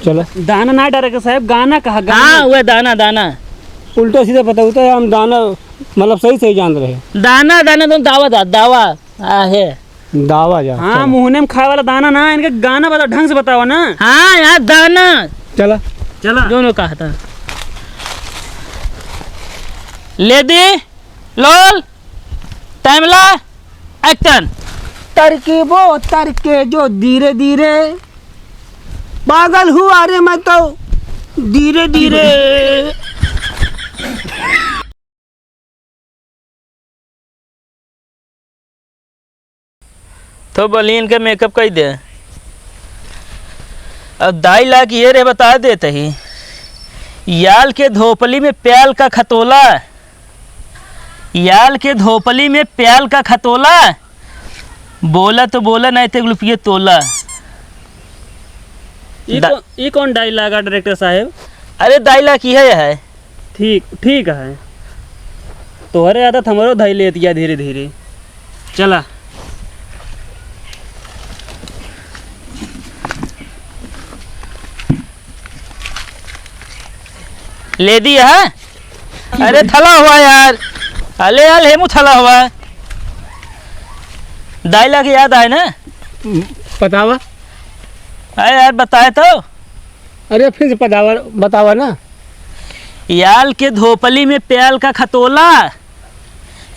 चलो दाना ना डायरेक्टर साहब, गाना कहा गाना। हाँ वह दाना दाना उल्टा सीधा पता होता है, हम दाना मतलब सही सही जान रहे हैं। दाना दाना तो दावा था दावा है। दावा जा। हाँ मुहने में खाए वाला दाना ना, इनका गाना बताओ, ढंग से बताओ ना। हाँ यार दाना चला चला दोनों कहा था। लेदी लोल तैमला एक्शन। तरकीबो तरके जो धीरे धीरे, पागल हुआ रे मैं तो धीरे धीरे। तो बोली इनका मेकअप कर दे। अब दाई लाख ये रे बता देते ही, याल के धोपली में प्याल का खतोला, याल के धोपली में प्याल का खतोला, बोला तो बोला नहीं तो रुपये तोला। ये कौन डायलॉग है डायरेक्टर साहब? अरे दाई लाख ये है। ठीक ठीक है, तोहरे आदत हमारो धई लेतिया धीरे धीरे। चला ले दी है। अरे थला हुआ यार, अले यार हेमू थला हुआ। दाई लाख याद आए ना? बतावा। अरे यार बताए तो। अरे फिर से बतावा बतावा ना। याल के धोपली में प्याल का खतोला,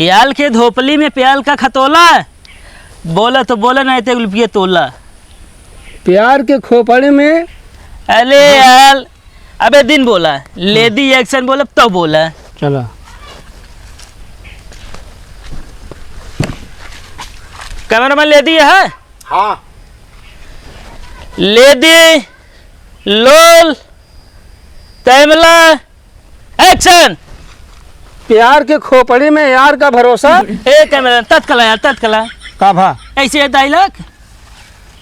याल के धोपली में प्याल का खतोला, बोला तो बोला नहीं तो रुपये तोला। प्यार के खोपड़े में। अरे यार अबे दिन बोला, लेडी एक्शन बोला तो बोला। चला कैमरामैन लेडी है। हाँ लेडी लोल तैमला एक्शन। प्यार के खोपड़े में यार का भरोसा। ए कैमरा तत्कला यार तत्कला। का भा ऐसे डायलॉग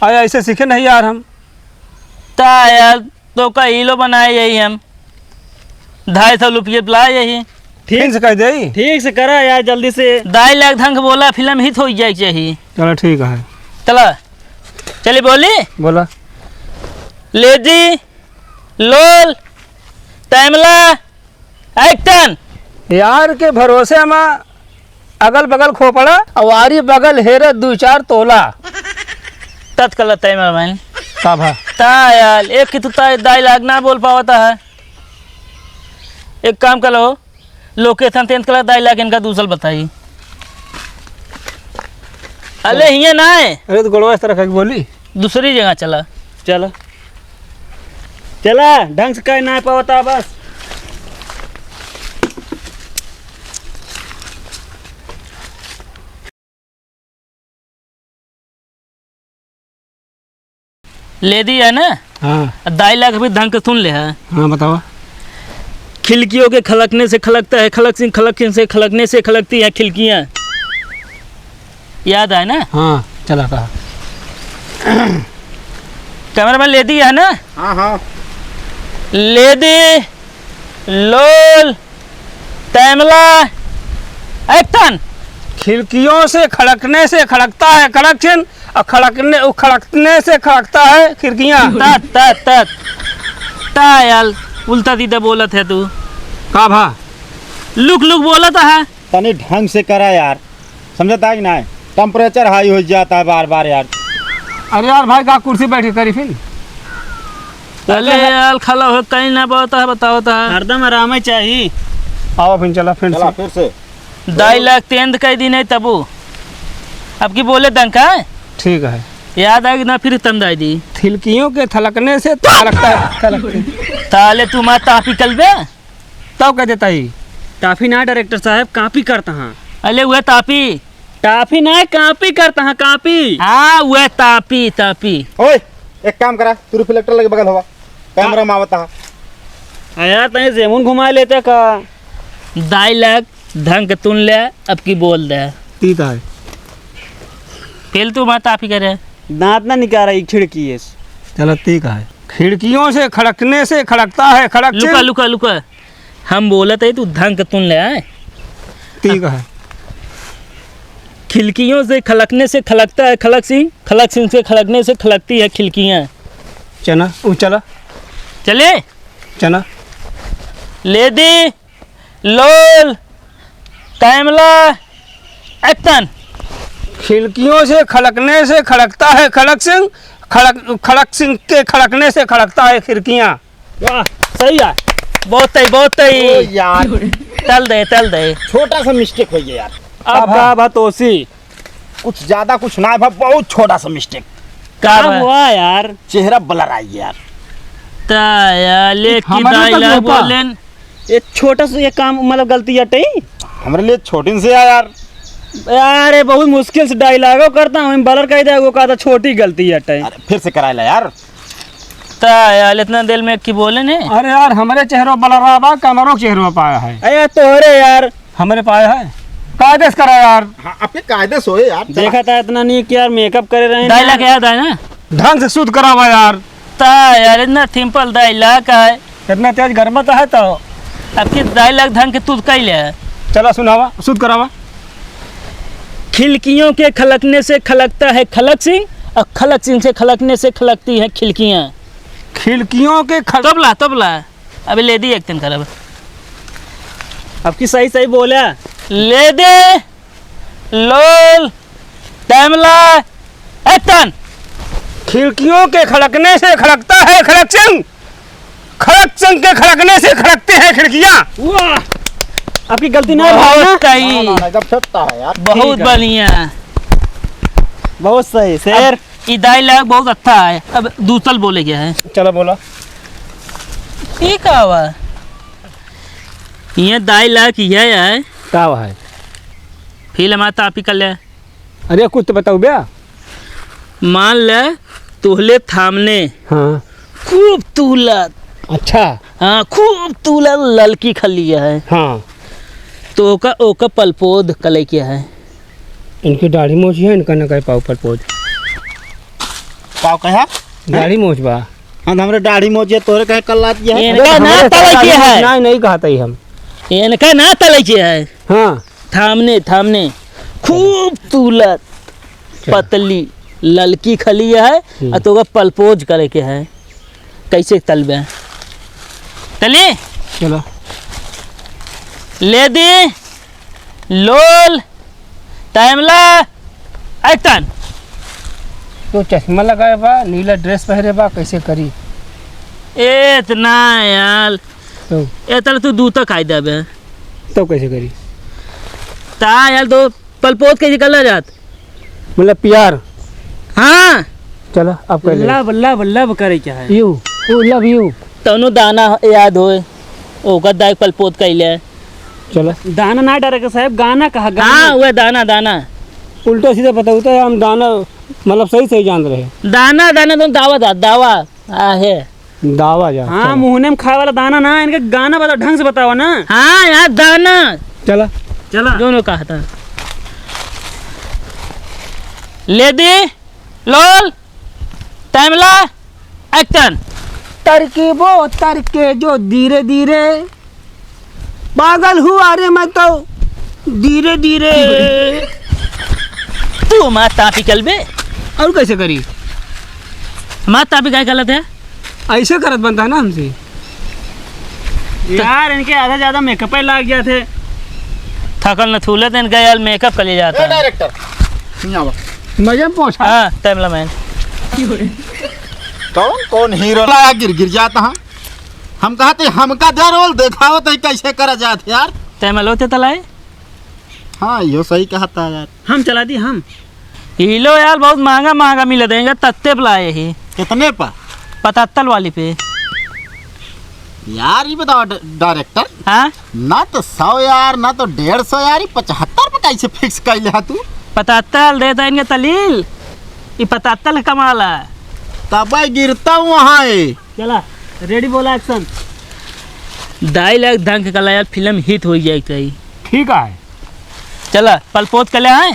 अरे ऐसे सीखे नहीं यार हम। ता यार तो का हीलो बनाए यही हम 250 रुपये बुलाए यही। ठीक से कह दे। ठीक से करा यार, जल्दी से। 2 लाख ढंग बोला फिल्म हिट हो जाए चाहिए। चलो ठीक है। चला चलिए बोली। बोला। लेडी लोल तैमला एक्शन। यार के भरोसे में अगल बगल खोपड़ा, अवारी बगल हेरे 2-4 तोला। तत्कला तैमला मैन का भा ता यार एक की तो डायलॉग ना बोल पाता है। एक काम करो, लोकेशन 10 कला डायलॉग इनका दूसरा बताइए। अरे ये ना है, अरे तो गोलवा इस तरह का बोली। दूसरी जगह चला। चला चला, ढंग से कह ना पाता बस। ले दी है ना। हाँ डायलॉग भी ढंग से सुन ले है। हाँ बताओ। खिड़कियों के खलकने से खलकता है, खलकने से खलकने से खलकती है खिड़कियाँ। याद आए ना? हाँ चला कहा। कैमरामैन ले दी है ना। हाँ हाँ ले दी लोल तैमला एक्शन। खिड़कियों से खड़कता है कड़कन, और खड़कने से खड़कता है खिड़कियाँ। तात तात तात ता यार उल्टा सीधा बोला था तू। का भा लुक लुक बोला था है। तनी ढंग से करा यार, समझता है कि नहीं? टेम्परेचर हाई हो जाता है बार बार यार। अरे यार भाई का कुर्सी बैठी करी फिर। अरे यार खला हो कहीं ना बोलता है बताता है। हरदम आराम चाहिए। आओ फिर चला फिर चला से। फिर से 2 लाख तेंद कह दी नहीं तबू अब की बोले डंका है। ठीक है। याद आएगी ना फिर तम दाई दी। खिड़कियों के थलकने से थलकता है ताले तुम तापी कलबे तब कह देता ही। टाफी ना डायरेक्टर साहब, कापी करता हाँ। अले वह तापी टाफी ना कापी करता हाँ, कापी। हाँ वह तापी तापी। ओए एक काम करा, तू रिफ्लेक्टर लगे बगल हवा कैमरा में आवता है। यार तनी जेमुन घुमा लेते का। 2 लाख ढंग तुन ले अब की बोल दे। तीता है। फिर तू वहाँ तापी करे। दांत ना निकाल रही खिड़की है। चलो ठीक है। खिड़कियों से खड़कने से खड़कता है खड़क। लुका लुका लुका हम बोला थे तू ढंग तुन ले आए। ठीक है। खिड़कियों से खलकने से खलकता है खलक सिंह से खलकने से खलकती है खिड़कियाँ। चना चला चले चला। लेदी लोल कैमला एक्शन। खिड़कियों से खड़कने से खड़कता है खड़क सिंह के खड़कने से खड़कता है खिड़कियाँ। वाह सही है। बहुत सही बहुत ओ सही। यार तल दे छोटा सा मिस्टेक हो गया यार, अब का बतोसी कुछ ज्यादा कुछ ना भाई, बहुत छोटा सा मिस्टेक। का अब हुआ यार। चेहरा ब्लर आई यार। ताया लेकी हमारे तो डायलॉग होता। बोलेन। ये छोटा सा ये काम मतलब गलती हटे हमारे लिए छोटी से है यार। यार ये बहुत मुश्किल से डायलॉगो करता हूँ बलर कह दे वो कहा था छोटी गलती हटे। अरे फिर से कराएला यार। ताया इतना दिल में की बोले ने। अरे यार हमारे चेहरों बलरा बा कैमरों के चेहरों पाया है। अरे तोहरे यार हमारे पाया है कायदे से करा यार। हाँ आपके कायदे सोए यार। देखा था इतना नहीं कि यार मेकअप करे रहे डायलॉग याद है ना। ढंग से शुद्ध करावा यार। ताया इतना सिंपल डायलॉग है। इतना तेज गर्म तो है तो अब की डायलॉग ढंग के तू कैले। चला सुनावा शुद्ध करावा। खिड़कियों के खलकने से खलकता है खलक सिंह और खलक सिंह से खलकने से खलकती हैं खिड़कियाँ। खिड़कियों के तबला अभी ले दी एक दिन खराब। अब की सही सही बोला। ले दे लोल कैमला एक्शन। खिड़कियों के खड़कने से खड़कता है खड़क सिंह के खड़कने से खड़कते हैं खिड़कियाँ। वाह आपकी गलती नहीं भाई ना। बहुत सही जब सत्ता है यार। बहुत ठीक है। बढ़िया। बहुत सही शेर। ये डायलॉग बहुत अच्छा है। अब दूसर बोले गया है। चलो बोला। ठीक है हुआ ये डायलॉग ये है। क्या है? फिल्म आता आप ही कर ले। अरे कुछ तो बताओ भैया। मान ले तुहले थामने हाँ खूब तूलत। अच्छा। हाँ खूब तूलत ललकी खलिया है हाँ तो ओका पलपोद कले किया है। इनकी दाढ़ी मोछ है इनका न कहे पाव पर पोज। पाव कहा दाढ़ी मोछ बा। हाँ हमारे दाढ़ी मोजे तोरे कहे कल लात है। इनका ना तले किया है। नहीं कहता ही हम। इनका ना तले किया है। हाँ थामने खूब तूलत पतली ललकी खलिया है और तो ओका पलपोज करे के है। कैसे तलबे तली चलो। ले दी लोल टाइमला एक्शन। तो चश्मा लगाए बा नीला ड्रेस पहरे बा कैसे करी इतना यार तो इतना तू दूता खाई देबे तो कैसे करी ता यार तो पलपोत के निकल जात। मतलब प्यार। हाँ चलो अब कर ले। लब लब लब करे क्या है। You love you. तनु दाना याद होए ओका दाई पलपोत कैले। चलो दाना ना डायरेक्टर साहब गाना कहा हाँ गाना। वह दाना उल्टा सीधा पता होता है हम दाना मतलब सही जान रहे। दाना तो दावा आहे। दावा जा। हाँ मुहने में खाए वाला दाना ना इनका गाना बताओ ढंग से बताओ ना। हाँ यार दाना चला। चला दोनों कहा था। ले दी लोल टाइमला एक्शन। तरकीबो तरके जो धीरे धीरे पागल हुआ रे मैं तो धीरे धीरे। तू माँ तापी कल बे और कैसे करी? माँ तापी काय गलत है। ऐसे करत बनता है ना हमसे। यार इनके आधा ज्यादा मेकअप लग गया थे। थकल न थूले दिन गया मेकअप कर ले जाता है। डायरेक्टर यहाँ बा। मजे में पहुंचा। हाँ टाइमला मैन कौन हीरो लाया गिर जाता है। हम कहते हमका दे रोल देखाओ तो कैसे करा जाते यार। टाइमला होते तलाए। हाँ यो सही कहता है यार। हम चला दी हम। हीलो यार बहुत महंगा मिल देंगे तत्ते लाए ही कितने पर 75 वाली पे। यार ये बताओ डायरेक्टर हाँ ना तो 100 यार ना तो 150 यार 75 पे कैसे फिक्स कर लिया तू। 75 देता इनके तलील ये 75 कमाला। तब गिरता हूँ वहाँ चला रेडी बोला एक्शन। 2.5 लाख ढंग का यार फिल्म हिट हो जाए चाहिए। ठीक है। चला पलपोत कर ले आए।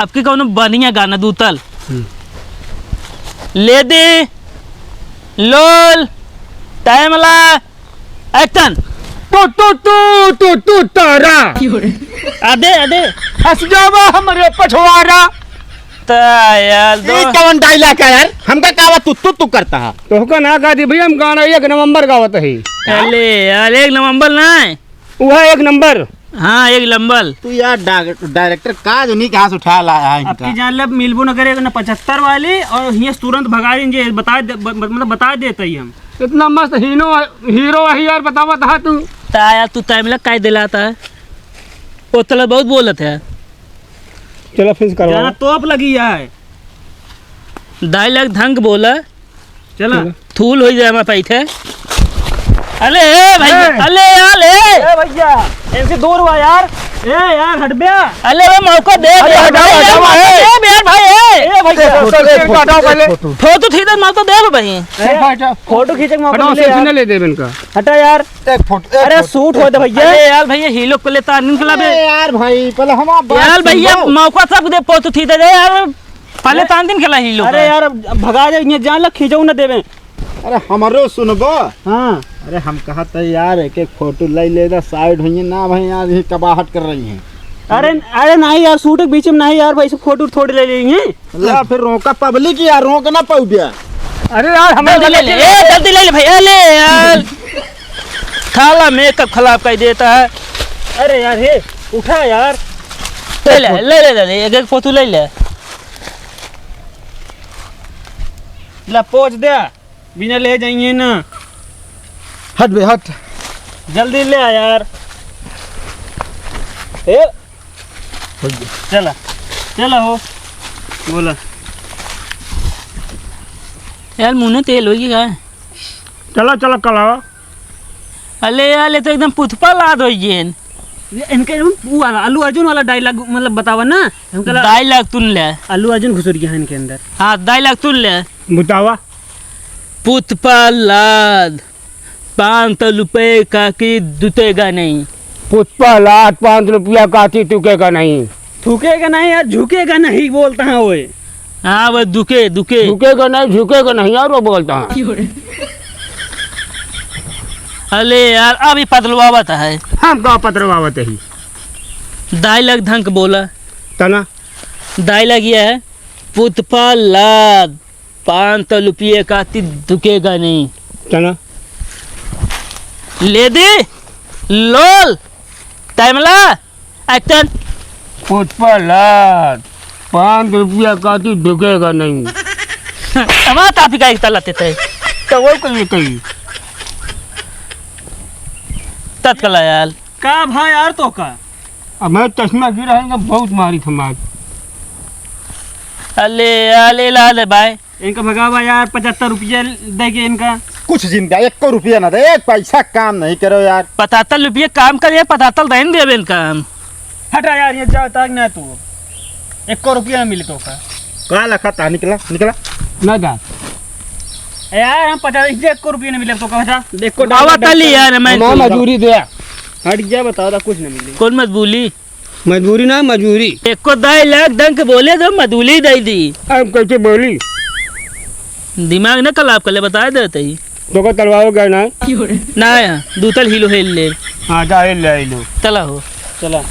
अब की कौन बढ़िया गाना दूतल ले दे लोल टाइमला एक्शन। तो तारा आदे हंस जावा हमारे पछवाड़ा। यार ये कौन डायलॉग है यार? हमका कावा तू करता है। तो का ना गा दी भैया, हम गाना 1 नवंबर गावत है। अरे यार 1 नवंबर ना है। वह 1 नंबर। हाँ 1 नंबर। तू यार डायरेक्टर का जो नहीं कहाँ से उठा लाया है आपकी इनका। जान लब मिलबो न करे ना 75 वाली और ये तुरंत भगा देंगे, मतलब बता देते ही हम। इतना मस्त हीरो है यार, बतावा था तू। ता यार तू टाइम लग काहे दिलाता है? वो तला बहुत बोलत है। चलो फिर करवा। जाना तोप लगी है। डायलॉग ढंग बोला, चला थूल हो जाए मैं पैठे। अले भाई, अले यार ए भैया इनसे दूर हुआ यार। ए यार हट बया। अले वो मौका दे अरे यार हटाओ, भाई, हटाओ, यार, ए। दे यार भाई ए भैया हटाओ पहले। फोटो ठीक है मौका दे भाई। फोटो खींचे के मौका हटाओ, मिले सेल्फी यार। ले दे इनका। हटा यार। एक फोटो अरे सूट हो दे भैया। अरे यार भैया हीलो को लेता निकला बे यार भाई पहले हम यार भैया मौका सब दे फोटो ठीक है यार। पहले 3 दिन खेला हीलो। अरे यार अब भगा दे, ये जान लग खींचो न देवे। अरे हमारो सुनबो। हाँ अरे हम कहा था यार एक फोटो ले ले साइड हुई ना भाई यार, ये कबाहट कर रही हैं। अरे नहीं यार, सूट के बीच में नहीं यार भाई, फोटो थोड़ी ले लेंगे। या फिर रोका पब्लिक यार, रोक ना पाऊ दिया। अरे यार हमें जल्दी ले ले, जल्दी ले ले भैया ले यार। खाला मेकअप खराब कर देता है। अरे यार हे उठा यार। ले ले एक फोटो ले ले। ला पोच दे, बिना ले जाइए ना। हट बे हट। जल्दी ले आ यार। ए चला चला हो बोला। यार मुँह में तेल होगी का? चलो चलो कलावा। अले यार ये तो एकदम पुथपा लाद हो गए। इनके वो वाला अल्लू अर्जुन वाला डायलॉग मतलब बतावा ना हमका। डायलॉग तुन ले। अल्लू अर्जुन घुसर गया है इनके अंदर। हाँ डायलॉग तुन ले। बतावा। पुथपा लाद 500 रुपए का की दुतेगा नहीं। पुष्पा लात 5 रुपया काटी टूकेगा नहीं। थूकेगा नहीं यार, झुकेगा नहीं बोलता है वो। हाँ वो दुके दुके झुकेगा नहीं, झुकेगा नहीं यार, वो बोलता है। अले यार अभी पतलवावत है। हम का पत्र बावत ही डायलॉग ढंग बोला। तना। डायलॉग ये है, पुष्पा लाद 500 रुपये का ती दुकेगा नहीं। तना। ले दे लोल टाइमला एक्टर। पुष्पा लात 5 रुपया काटी ढुकेगा नहीं। हमारा तापी का एक तला थे तो वो कहीं कहीं तत्कला यार। का भाई यार तो का। अब मैं चश्मा गिरा है, बहुत मारी थमाज। अले अले ला ले भाई। इनका भगावा यार 75 रुपये देके इनका। कुछ जिंदा 1 रुपया ना दे, 1 पैसा काम नहीं करो यार। 75 रुपये काम करे, 75 रहने देवे इनका। हटा यार ये जा तक ना तू 1 रुपया मिले तो का। का लखा था निकला निकला। ना जा। यार हम 1 रुपया नहीं मिले तो का। हटा देखो बाबा तली यार मैं माँ मजदूरी दे। हट गया बताओ कुछ नहीं मिले। कौन मजबूली? मजबूरी ना मजबूरी। एक को 2 लाख दंक बोले तो मजबूली दे दी। अब कैसे बोली? दिमाग न कलाप कर ले बता देते ही तो का तलवाओ गए ना। ना दूतल हिलो हेल ले। हाँ जा ले लो। चला हो चला